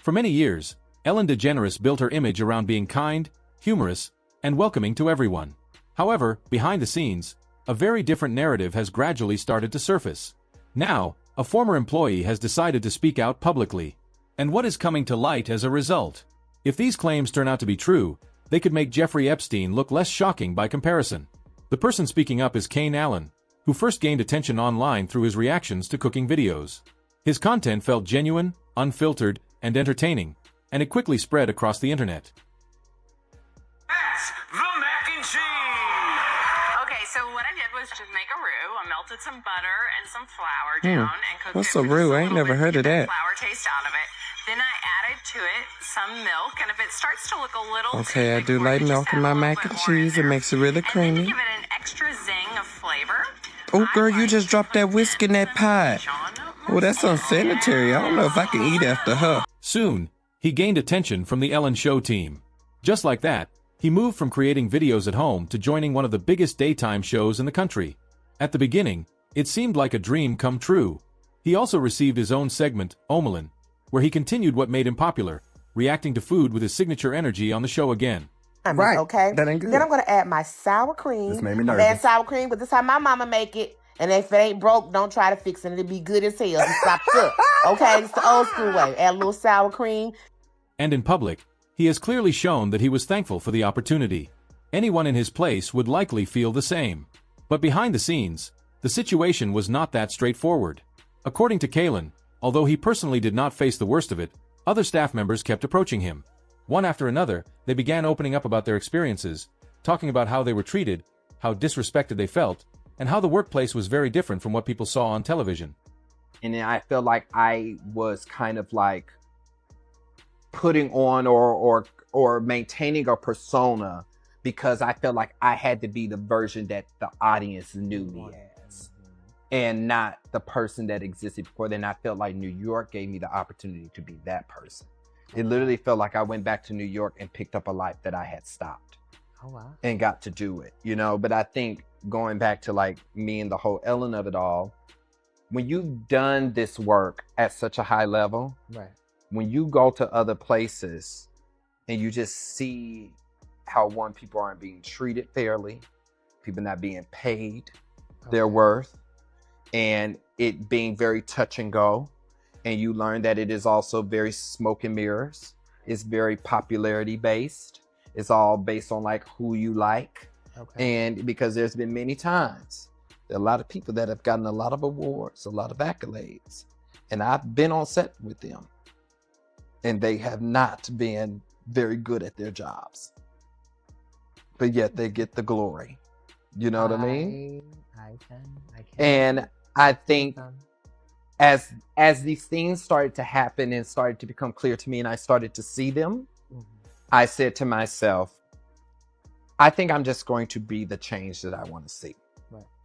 For many years, Ellen DeGeneres built her image around being kind, humorous, and welcoming to everyone. However, behind the scenes, a very different narrative has gradually started to surface. Now, a former employee has decided to speak out publicly. And what is coming to light as a result? If these claims turn out to be true, they could make Jeffrey Epstein look less shocking by comparison. The person speaking up is Kane Allen, who first gained attention online through his reactions to cooking videos. His content felt genuine, unfiltered, and entertaining, and it quickly spread across the internet. That's the mac and cheese! Okay, so what I did was just make a roux. I melted some butter and some flour down and cooked What's it a for roux? just I ain't little never bit heard to of get that. flour taste out of it. Then I added to it some milk, and if it starts to look a little Okay, I too do thick for like you, milk just in add my a little mac bit and more in cheese. It there. makes it really And then creamy. to give it an extra zing of flavor. Oh, I girl, you like just to dropped put that whisk in that some pot. Dijon Oh, that's unsanitary. I don't know if I can eat after her. Soon, he gained attention from the Ellen Show team. Just like that, he moved from creating videos at home to joining one of the biggest daytime shows in the country. At the beginning, it seemed like a dream come true. He also received his own segment, Omelin, where he continued what made him popular, reacting to food with his signature energy on the show again. Right. Okay. That ain't good. Then I'm gonna add my sour cream. This made me I'm nervous. adding sour cream, but this is how my mama make it. And if it ain't broke, don't try to fix it. It'll be good as hell. Just stop up. Okay, it's the old school way. Add a little sour cream. And in public, he has clearly shown that he was thankful for the opportunity. Anyone in his place would likely feel the same. But behind the scenes, the situation was not that straightforward. According to Kalen, although he personally did not face the worst of it, other staff members kept approaching him. One after another, they began opening up about their experiences, talking about how they were treated, how disrespected they felt, and how the workplace was very different from what people saw on television. And then I felt like I was kind of like putting on or maintaining a persona because I felt like I had to be the version that the audience knew me as and not the person that existed before then. I felt like New York gave me the opportunity to be that person. It literally felt like I went back to New York and picked up a life that I had stopped. Oh, wow. And got to do it, you know? But I think going back to like me and the whole Ellen of it all, when you've done this work at such a high level, Right. when you go to other places and you just see how people aren't being treated fairly, people not being paid their worth, and it being very touch and go, and you learn that it is also very smoke and mirrors, it's very popularity based. It's all based on like who you like. Okay. And because there's been many times, there are a lot of people that have gotten a lot of awards, a lot of accolades. And I've been on set with them. And they have not been very good at their jobs. But yet they get the glory. You know what I mean? I can. And I think as these things started to happen and started to become clear to me and I started to see them, I said to myself, I think I'm just going to be the change that I want to see.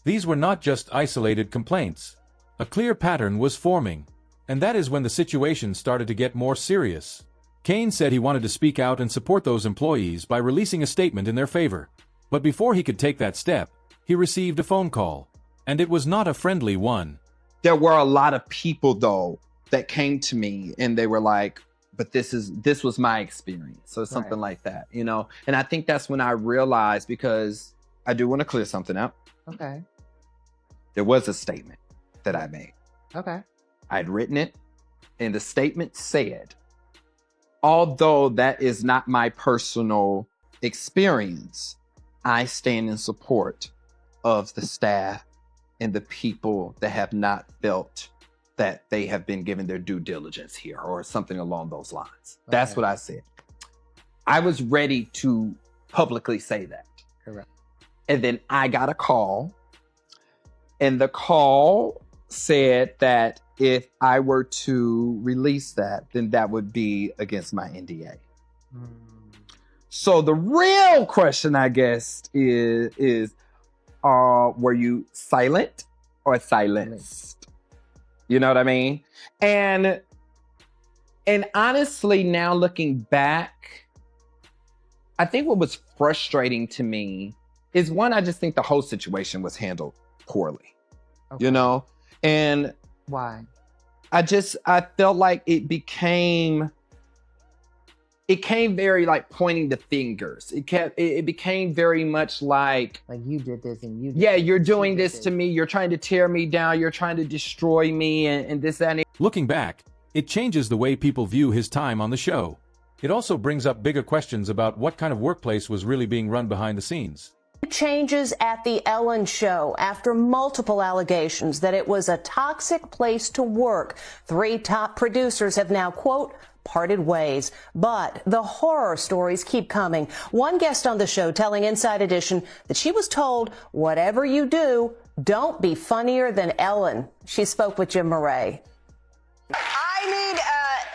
These were not just isolated complaints. A clear pattern was forming, and that is when the situation started to get more serious. Kane said he wanted to speak out and support those employees by releasing a statement in their favor. But before he could take that step, he received a phone call, and it was not a friendly one. There were a lot of people, though, that came to me and they were like, but this was my experience or something like that, you know? And I think that's when I realized, because I do want to clear something up. Okay. There was a statement that I made. Okay. I'd written it, and the statement said, although that is not my personal experience, I stand in support of the staff and the people that have not felt that they have been given their due diligence here or something along those lines. Okay. That's what I said. I was ready to publicly say that. Correct. And then I got a call, and the call said that if I were to release that, then that would be against my NDA. So the real question, I guess, is were you silent or silenced? You know what I mean? And honestly, now looking back, I think what was frustrating to me is, one, I just think the whole situation was handled poorly, you know? And why? I felt like it became it came very like pointing the fingers. It became very much like you did this and you did yeah, this, you're and doing she did this to me. You're trying to tear me down. You're trying to destroy me and this, that, and it. Looking back, it changes the way people view his time on the show. It also brings up bigger questions about what kind of workplace was really being run behind the scenes. Changes at the Ellen Show after multiple allegations that it was a toxic place to work. 3 top producers have now, quote, parted ways. But the horror stories keep coming. One guest on the show telling Inside Edition that she was told, whatever you do, don't be funnier than Ellen. She spoke with Jim Murray. I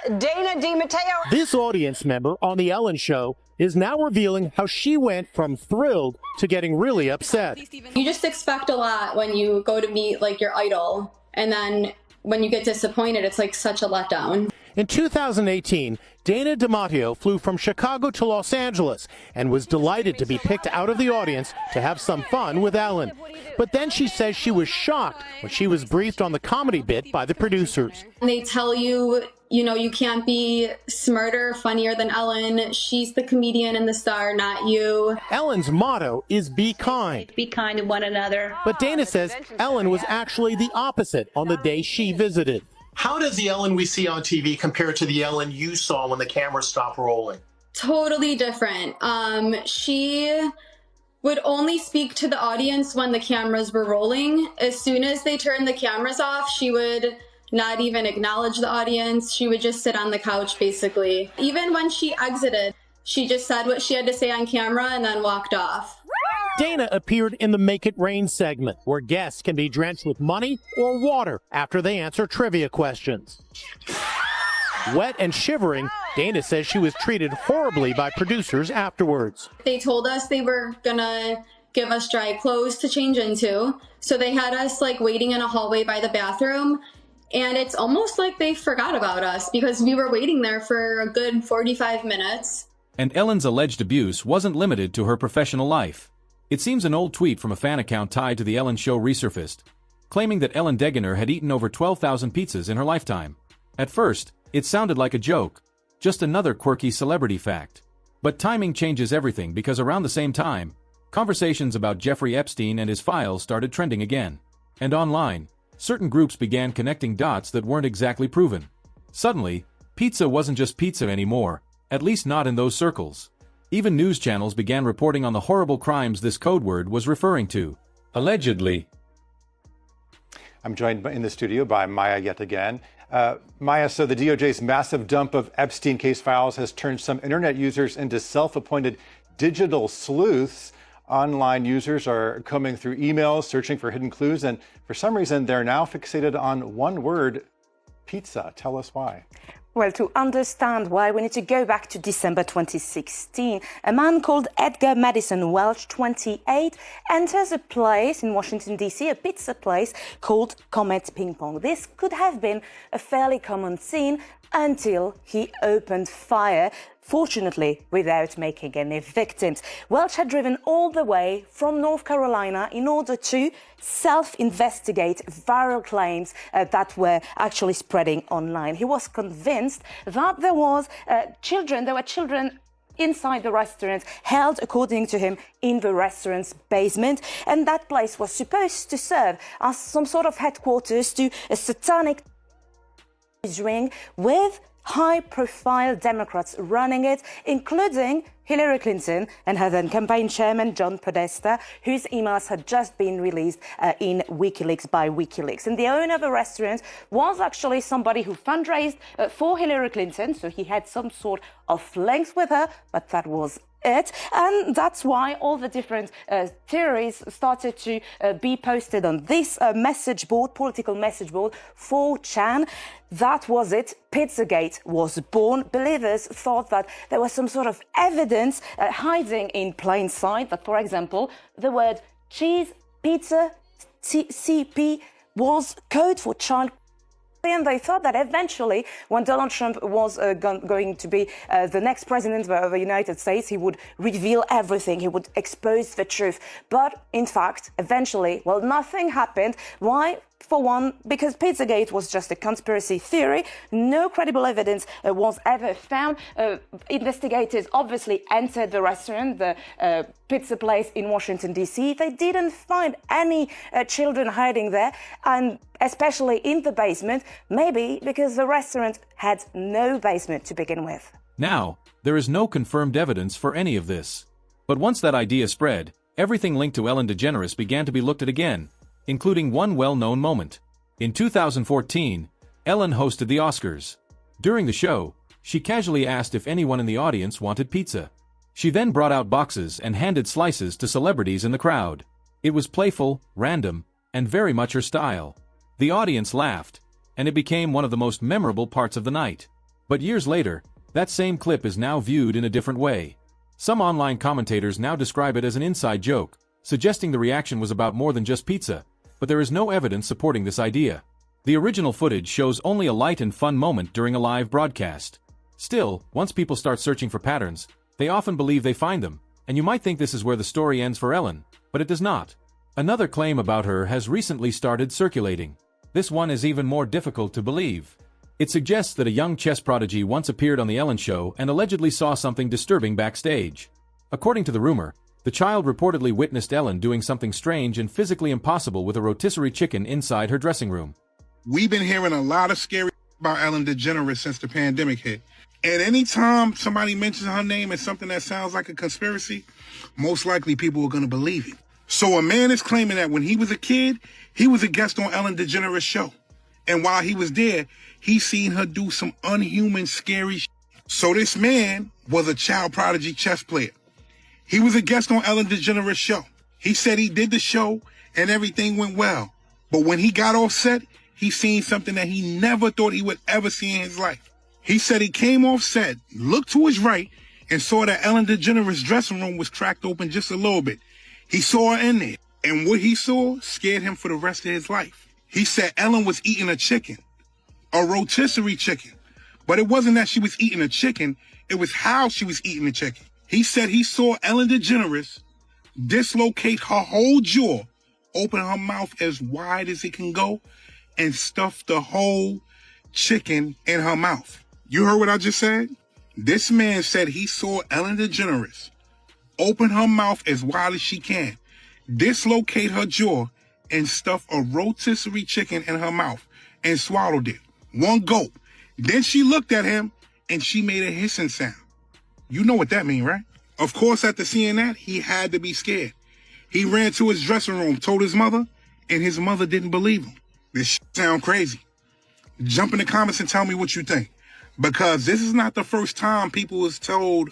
need Dana DiMatteo. This audience member on The Ellen Show is now revealing how she went from thrilled to getting really upset. You just expect a lot when you go to meet like your idol, and then when you get disappointed, it's like such a letdown. In 2018, Dana DiMatteo flew from Chicago to Los Angeles and was delighted to be picked out of the audience to have some fun with Ellen. But then she says she was shocked when she was briefed on the comedy bit by the producers. They tell you, you know, you can't be smarter, funnier than Ellen. She's the comedian and the star, not you. Ellen's motto is be kind. Be kind to one another. But Dana says Ellen was actually the opposite on the day she visited. How does the Ellen we see on TV compare to the Ellen you saw when the camera stopped rolling? Totally different. She would only speak to the audience when the cameras were rolling. As soon as they turned the cameras off, she would not even acknowledge the audience. She would just sit on the couch, basically. Even when she exited, she just said what she had to say on camera and then walked off. Dana appeared in the Make It Rain segment, where guests can be drenched with money or water after they answer trivia questions. Wet and shivering, Dana says she was treated horribly by producers afterwards. They told us they were gonna give us dry clothes to change into, so they had us like waiting in a hallway by the bathroom, and it's almost like they forgot about us because we were waiting there for a good 45 minutes. And Ellen's alleged abuse wasn't limited to her professional life. It seems an old tweet from a fan account tied to the Ellen Show resurfaced, claiming that Ellen DeGeneres had eaten over 12,000 pizzas in her lifetime. At first, it sounded like a joke, just another quirky celebrity fact. But timing changes everything because around the same time, conversations about Jeffrey Epstein and his files started trending again. And online, certain groups began connecting dots that weren't exactly proven. Suddenly, pizza wasn't just pizza anymore, at least not in those circles. Even news channels began reporting on the horrible crimes this code word was referring to. Allegedly. I'm joined in the studio by Maya yet again. Maya, so the DOJ's massive dump of Epstein case files has turned some internet users into self-appointed digital sleuths. Online users are combing through emails, searching for hidden clues, and for some reason, they're now fixated on one word, pizza. Tell us why. Well, to understand why, we need to go back to December 2016. A man called Edgar Madison Welch, 28, enters a place in Washington, D.C., a pizza place called Comet Ping Pong. This could have been a fairly common scene until he opened fire, fortunately without making any victims. Welch had driven all the way from North Carolina in order to self-investigate viral claims that were actually spreading online. He was convinced that there were children inside the restaurant, held, according to him, in the restaurant's basement, and that place was supposed to serve as some sort of headquarters to a satanic ring with high-profile Democrats running it, including Hillary Clinton and her then campaign chairman, John Podesta, whose emails had just been released in WikiLeaks by WikiLeaks. And the owner of the restaurant was actually somebody who fundraised for Hillary Clinton, so he had some sort of links with her, but that was it. And that's why all the different theories started to be posted on this message board, political message board, 4chan. That was it. Pizzagate was born. Believers thought that there was some sort of evidence hiding in plain sight, that, for example, the word cheese, pizza, CP was code for child. And they thought that eventually, when Donald Trump was going to be the next president of the United States, he would reveal everything, he would expose the truth. But in fact, eventually, well, nothing happened. Why? For one, because Pizzagate was just a conspiracy theory, no credible evidence was ever found. Investigators obviously entered the restaurant, the pizza place in Washington, D.C. They didn't find any children hiding there, and especially in the basement, maybe because the restaurant had no basement to begin with. Now, there is no confirmed evidence for any of this. But once that idea spread, everything linked to Ellen DeGeneres began to be looked at again, including one well-known moment. In 2014, Ellen hosted the Oscars. During the show, she casually asked if anyone in the audience wanted pizza. She then brought out boxes and handed slices to celebrities in the crowd. It was playful, random, and very much her style. The audience laughed, and it became one of the most memorable parts of the night. But years later, that same clip is now viewed in a different way. Some online commentators now describe it as an inside joke, suggesting the reaction was about more than just pizza, but there is no evidence supporting this idea. The original footage shows only a light and fun moment during a live broadcast. Still, once people start searching for patterns, they often believe they find them, and you might think this is where the story ends for Ellen, but it does not. Another claim about her has recently started circulating. This one is even more difficult to believe. It suggests that a young chess prodigy once appeared on The Ellen Show and allegedly saw something disturbing backstage. According to the rumor, the child reportedly witnessed Ellen doing something strange and physically impossible with a rotisserie chicken inside her dressing room. We've been hearing a lot of scary about Ellen DeGeneres since the pandemic hit. And anytime somebody mentions her name as something that sounds like a conspiracy, most likely people are going to believe it. So a man is claiming that when he was a kid, he was a guest on Ellen DeGeneres' show. And while he was there, he seen her do some unhuman, scary shit. So this man was a child prodigy chess player. He was a guest on Ellen DeGeneres' show. He said he did the show and everything went well. But when he got off set, he seen something that he never thought he would ever see in his life. He said he came off set, looked to his right, and saw that Ellen DeGeneres' dressing room was cracked open just a little bit. He saw her in there, and what he saw scared him for the rest of his life. He said Ellen was eating a chicken, a rotisserie chicken. But it wasn't that she was eating a chicken, it was how she was eating the chicken. He said he saw Ellen DeGeneres dislocate her whole jaw, open her mouth as wide as it can go, and stuff the whole chicken in her mouth. You heard what I just said? This man said he saw Ellen DeGeneres open her mouth as wide as she can, dislocate her jaw, and stuff a rotisserie chicken in her mouth and swallowed it. One gulp. Then she looked at him and she made a hissing sound. You know what that means, right? Of course, after seeing that, he had to be scared. He ran to his dressing room, told his mother, and his mother didn't believe him. This shit sound crazy. Jump in the comments and tell me what you think. Because this is not the first time people was told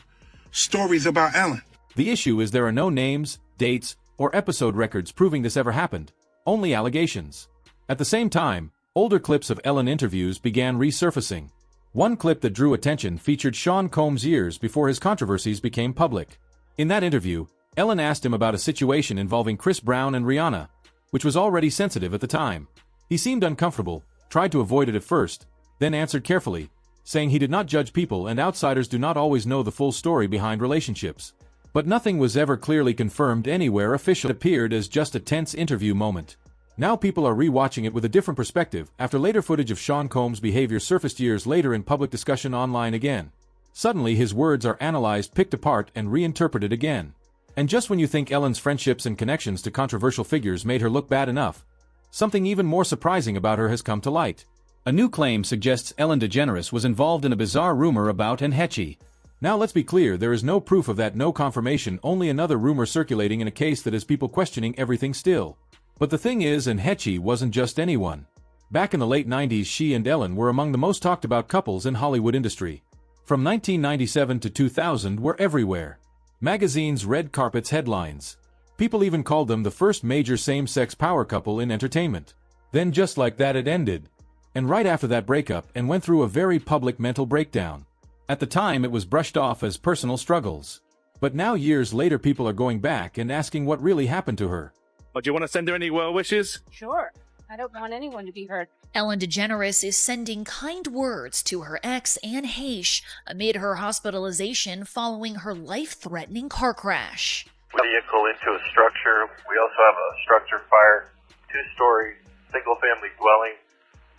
stories about Ellen. The issue is there are no names, dates, or episode records proving this ever happened, only allegations. At the same time, older clips of Ellen interviews began resurfacing. One clip that drew attention featured Sean Combs years before his controversies became public. In that interview, Ellen asked him about a situation involving Chris Brown and Rihanna, which was already sensitive at the time. He seemed uncomfortable, tried to avoid it at first, then answered carefully, saying he did not judge people and outsiders do not always know the full story behind relationships. But nothing was ever clearly confirmed anywhere officially. It appeared as just a tense interview moment. Now people are re-watching it with a different perspective after later footage of Sean Combs' behavior surfaced years later in public discussion online again. Suddenly his words are analyzed, picked apart, and reinterpreted again. And just when you think Ellen's friendships and connections to controversial figures made her look bad enough, something even more surprising about her has come to light. A new claim suggests Ellen DeGeneres was involved in a bizarre rumor about Enhechi. Now let's be clear, there is no proof of that, no confirmation, only another rumor circulating in a case that has people questioning everything still. But the thing is, Enhechi wasn't just anyone. Back in the late 90s, she and Ellen were among the most talked about couples in Hollywood industry. From 1997 to 2000 were everywhere. Magazines' red carpets headlines. People even called them the first major same-sex power couple in entertainment. Then just like that it ended. And right after that breakup, and went through a very public mental breakdown. At the time it was brushed off as personal struggles. But now years later people are going back and asking what really happened to her. Oh, do you want to send her any well wishes? Sure. I don't want anyone to be hurt. Ellen DeGeneres is sending kind words to her ex, Anne Heche, amid her hospitalization following her life-threatening car crash. Vehicle into a structure. We also have a structure fire, 2-story single-family dwelling,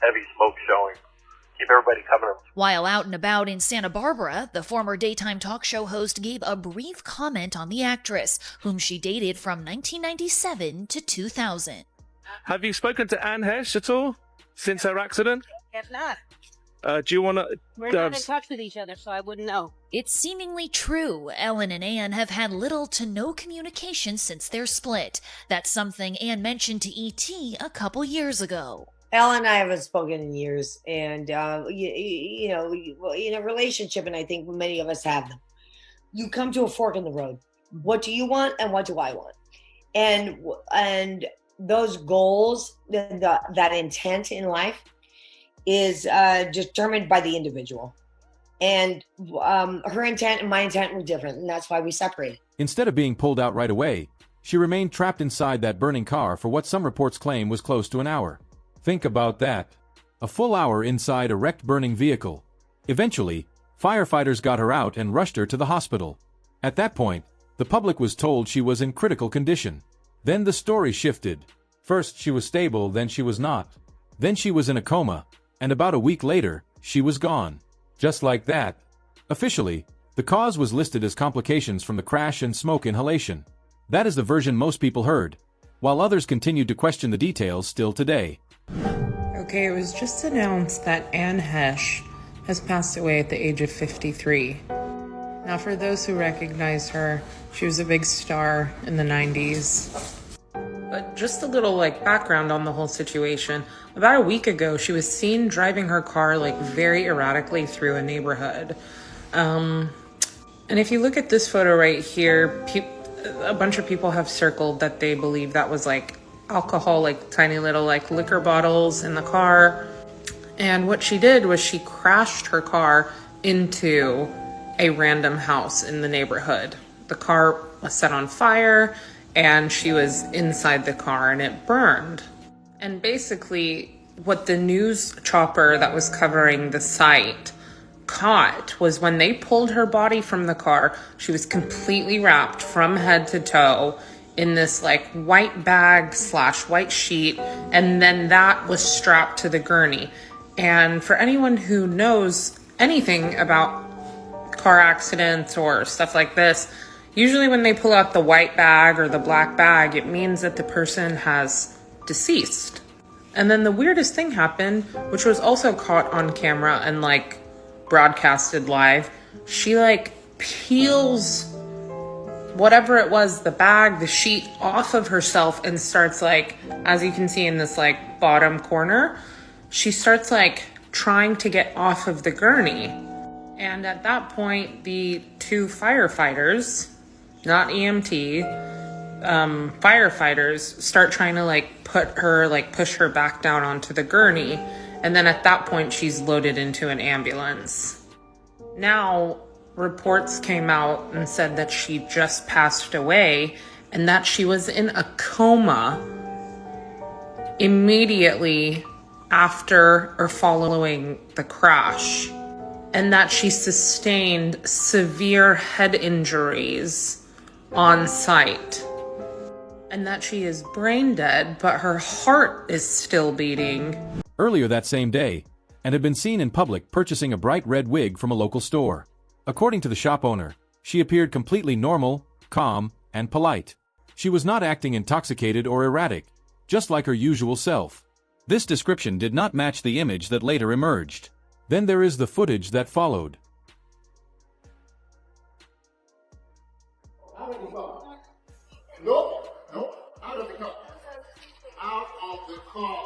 heavy smoke showing. Keep everybody coming. While out and about in Santa Barbara, the former daytime talk show host gave a brief comment on the actress, whom she dated from 1997 to 2000. Have you spoken to Anne Hesh at all since her accident? If not, Do you want to... we're not in touch with each other, so I wouldn't know. It's seemingly true. Ellen and Anne have had little to no communication since their split. That's something Anne mentioned to E.T. a couple years ago. Ellen and I haven't spoken in years, and you know, in a relationship, and I think many of us have them, you come to a fork in the road. What do you want, and what do I want? And those goals, that intent in life, is determined by the individual. And her intent and my intent were different, and that's why we separated. Instead of being pulled out right away, she remained trapped inside that burning car for what some reports claim was close to an hour. Think about that. A full hour inside a wrecked burning vehicle. Eventually, firefighters got her out and rushed her to the hospital. At that point, the public was told she was in critical condition. Then the story shifted. First she was stable, then she was not. Then she was in a coma, and about a week later, she was gone. Just like that. Officially, the cause was listed as complications from the crash and smoke inhalation. That is the version most people heard, while others continued to question the details still today. Okay, it was just announced that Anne Hesh has passed away at the age of 53. Now, for those who recognize her, she was a big star in the 90s. But just a little background on the whole situation. About a week ago, she was seen driving her car very erratically through a neighborhood. And if you look at this photo right here, a bunch of people have circled that they believe that was alcohol, tiny little liquor bottles in the car. And what she did was she crashed her car into a random house in the neighborhood. The car was set on fire and she was inside the car and it burned. And basically what the news chopper that was covering the site caught was when they pulled her body from the car, she was completely wrapped from head to toe in this white bag / white sheet, and then that was strapped to the gurney. And for anyone who knows anything about car accidents or stuff like this, usually when they pull out the white bag or the black bag, it means that the person has deceased. And then the weirdest thing happened, which was also caught on camera and broadcasted live. She peels whatever it was, the bag, the sheet, off of herself and starts as you can see in this bottom corner, she starts trying to get off of the gurney. And at that point, the two firefighters, not EMT, firefighters start trying to put her, push her back down onto the gurney. And then at that point, she's loaded into an ambulance. Now, reports came out and said that she just passed away and that she was in a coma immediately after or following the crash, and that she sustained severe head injuries on site, and that she is brain dead, but her heart is still beating. Earlier that same day, and had been seen in public purchasing a bright red wig from a local store. According to the shop owner, she appeared completely normal, calm, and polite. She was not acting intoxicated or erratic, just like her usual self. This description did not match the image that later emerged. Then there is the footage that followed. Out of the car. Nope, out of the car. Out of the car.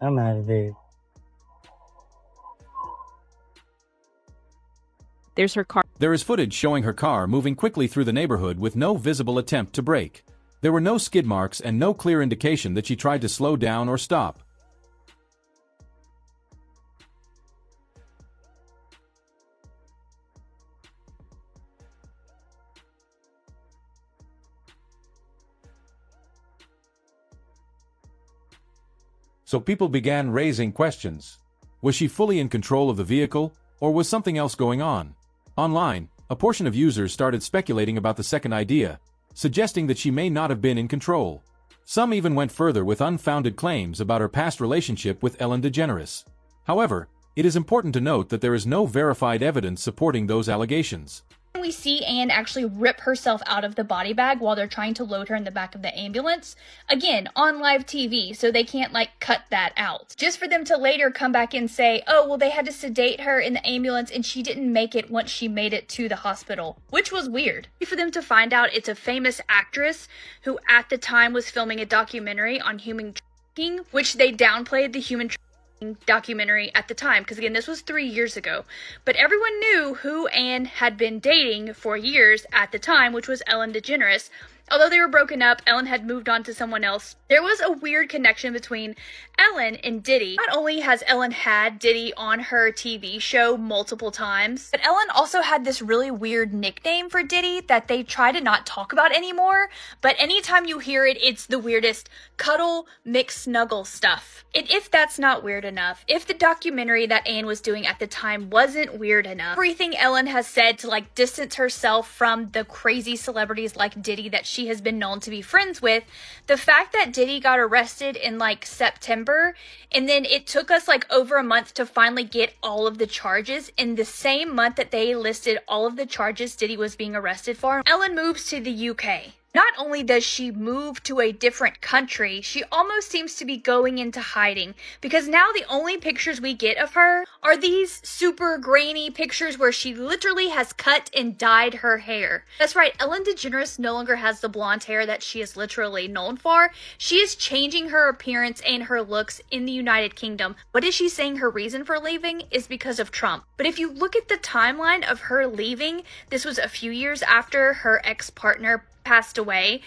I'm out of there. There's her car. There is footage showing her car moving quickly through the neighborhood with no visible attempt to brake. There were no skid marks and no clear indication that she tried to slow down or stop. So people began raising questions. Was she fully in control of the vehicle, or was something else going on? Online, a portion of users started speculating about the second idea, suggesting that she may not have been in control. Some even went further with unfounded claims about her past relationship with Ellen DeGeneres. However, it is important to note that there is no verified evidence supporting those allegations. We see Anne actually rip herself out of the body bag while they're trying to load her in the back of the ambulance. Again, on live TV, so they can't cut that out. Just for them to later come back and say, oh, well, they had to sedate her in the ambulance and she didn't make it once she made it to the hospital, which was weird. For them to find out it's a famous actress who at the time was filming a documentary on human trafficking, which they downplayed the human trafficking documentary at the time, because again, this was 3 years ago, but everyone knew who Anne had been dating for years at the time, which was Ellen DeGeneres. Although they were broken up, Ellen had moved on to someone else. There was a weird connection between Ellen and Diddy. Not only has Ellen had Diddy on her TV show multiple times, but Ellen also had this really weird nickname for Diddy that they try to not talk about anymore. But anytime you hear it, it's the weirdest cuddle, mix, snuggle stuff. And if that's not weird enough, if the documentary that Anne was doing at the time wasn't weird enough, everything Ellen has said to distance herself from the crazy celebrities like Diddy that she has been known to be friends with, the fact that Diddy got arrested in September, and then it took us over a month to finally get all of the charges, in the same month that they listed all of the charges Diddy was being arrested for, Ellen moves to the UK. Not only does she move to a different country, she almost seems to be going into hiding, because now the only pictures we get of her are these super grainy pictures where she literally has cut and dyed her hair. That's right, Ellen DeGeneres no longer has the blonde hair that she is literally known for. She is changing her appearance and her looks in the United Kingdom. What is she saying her reason for leaving is because of Trump? But if you look at the timeline of her leaving, this was a few years after her ex-partner passed away,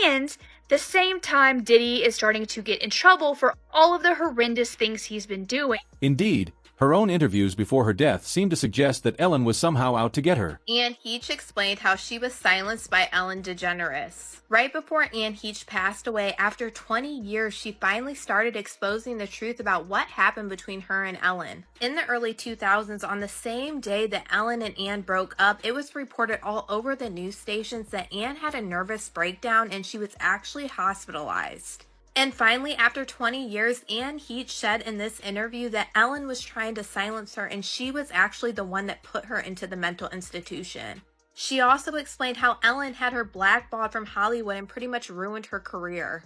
and the same time Diddy is starting to get in trouble for all of the horrendous things he's been doing. Indeed, her own interviews before her death seemed to suggest that Ellen was somehow out to get her. Anne Heche explained how she was silenced by Ellen DeGeneres. Right before Anne Heche passed away, after 20 years, she finally started exposing the truth about what happened between her and Ellen. In the early 2000s, on the same day that Ellen and Anne broke up, it was reported all over the news stations that Anne had a nervous breakdown and she was actually hospitalized. And finally, after 20 years, Anne Heche said in this interview that Ellen was trying to silence her and she was actually the one that put her into the mental institution. She also explained how Ellen had her blackballed from Hollywood and pretty much ruined her career.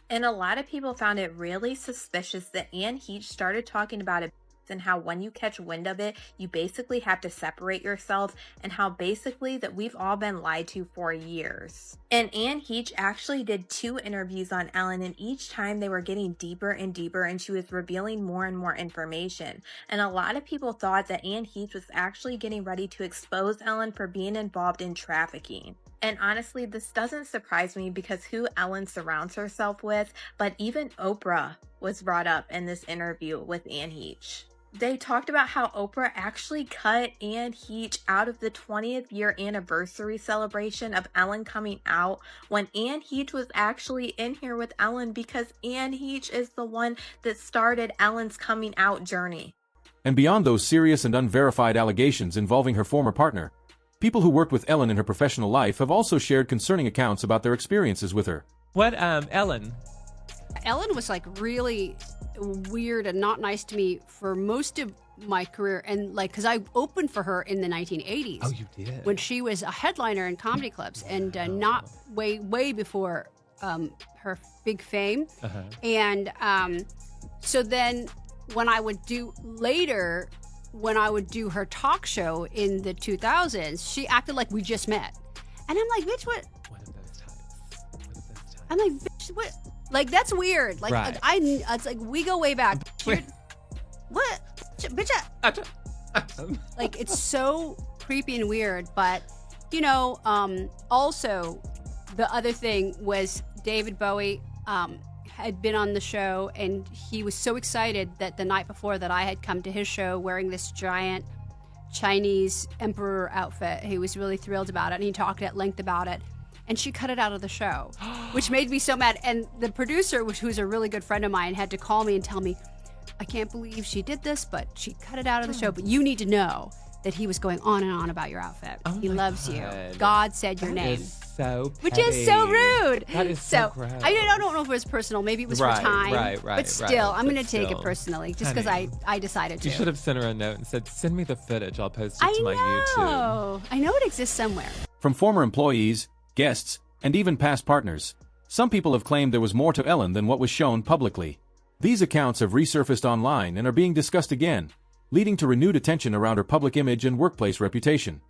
And a lot of people found it really suspicious that Anne Heche started talking about it and how when you catch wind of it, you basically have to separate yourself, and how basically that we've all been lied to for years. And Anne Heche actually did 2 interviews on Ellen, and each time they were getting deeper and deeper and she was revealing more and more information. And a lot of people thought that Anne Heche was actually getting ready to expose Ellen for being involved in trafficking. And honestly, this doesn't surprise me because who Ellen surrounds herself with, but even Oprah was brought up in this interview with Anne Heche. They talked about how Oprah actually cut Anne Heche out of the 20th year anniversary celebration of Ellen coming out when Anne Heche was actually in here with Ellen, because Anne Heche is the one that started Ellen's coming out journey. And beyond those serious and unverified allegations involving her former partner, people who worked with Ellen in her professional life have also shared concerning accounts about their experiences with her. Ellen was really weird and not nice to me for most of my career, and because I opened for her in the 1980s. Oh, you did? When she was a headliner in comedy clubs, and not way before her big fame. Uh-huh. And so then when I would do her talk show in the 2000s, she acted like we just met, and I'm like, bitch, what? One of those times. I'm like, bitch, what? That's weird. Right. It's we go way back. What? Bitch, it's so creepy and weird. But, also the other thing was David Bowie had been on the show, and he was so excited that the night before that I had come to his show wearing this giant Chinese emperor outfit. He was really thrilled about it, and he talked at length about it. And she cut it out of the show, which made me so mad. And the producer, who's a really good friend of mine, had to call me and tell me, I can't believe she did this, but she cut it out of the show. But you need to know that he was going on and on about your outfit. He loves you. God said your name. So which is so rude. That is so gross. I don't know if it was personal. Maybe it was for time. Right. But still, I'm going to take it personally just because I decided to. You should have sent her a note and said, send me the footage. I'll post it to my YouTube. I know it exists somewhere. From former employees, guests, and even past partners, some people have claimed there was more to Ellen than what was shown publicly. These accounts have resurfaced online and are being discussed again, leading to renewed attention around her public image and workplace reputation.